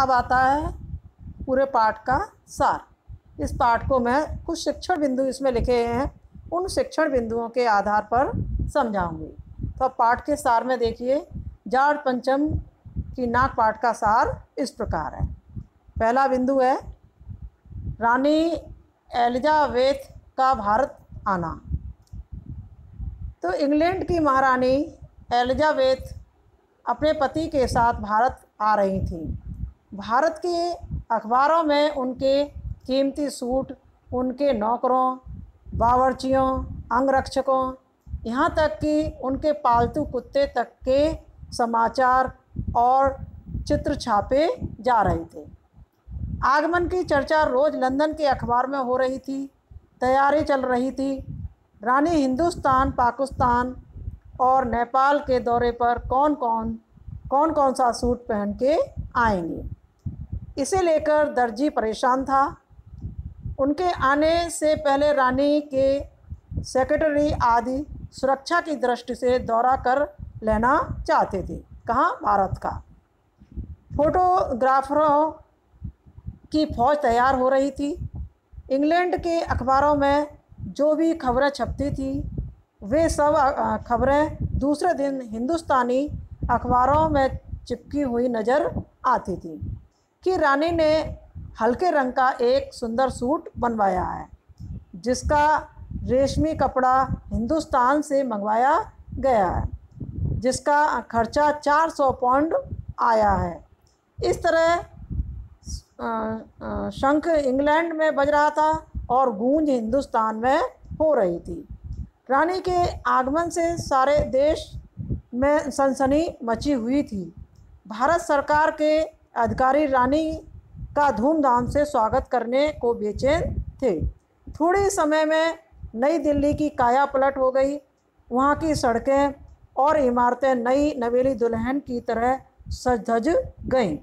अब आता है पूरे पाठ का सार। इस पाठ को मैं कुछ शिक्षण बिंदु इसमें लिखे हैं, उन शिक्षण बिंदुओं के आधार पर समझाऊंगी। तो अब पाठ के सार में देखिए, जाड़ पंचम की नाग पाठ का सार इस प्रकार है। पहला बिंदु है रानी एलिजाबेथ का भारत आना। तो इंग्लैंड की महारानी एलिजाबेथ अपने पति के साथ भारत आ रही थी। भारत के अखबारों में उनके कीमती सूट, उनके नौकरों, बावर्चियों, अंगरक्षकों, यहाँ तक कि उनके पालतू कुत्ते तक के समाचार और चित्र छापे जा रहे थे। आगमन की चर्चा रोज़ लंदन के अखबार में हो रही थी। तैयारी चल रही थी। रानी हिंदुस्तान, पाकिस्तान और नेपाल के दौरे पर कौन कौन सा सूट पहन के आएंगे, इसे लेकर दर्जी परेशान था। उनके आने से पहले रानी के सेक्रेटरी आदि सुरक्षा की दृष्टि से दौरा कर लेना चाहते थे। कहाँ? भारत का। फोटोग्राफरों की फौज तैयार हो रही थी। इंग्लैंड के अखबारों में जो भी खबरें छपती थी वे सब खबरें दूसरे दिन हिंदुस्तानी अखबारों में चिपकी हुई नज़र आती थी कि रानी ने हल्के रंग का एक सुंदर सूट बनवाया है, जिसका रेशमी कपड़ा हिंदुस्तान से मंगवाया गया है, जिसका खर्चा 400 पाउंड आया है। इस तरह शंख इंग्लैंड में बज रहा था और गूंज हिंदुस्तान में हो रही थी। रानी के आगमन से सारे देश में सनसनी मची हुई थी। भारत सरकार के अधिकारी रानी का धूमधाम से स्वागत करने को बेचैन थे। थोड़े समय में नई दिल्ली की काया पलट हो गई। वहाँ की सड़कें और इमारतें नई नवेली दुल्हन की तरह सज धज गईं।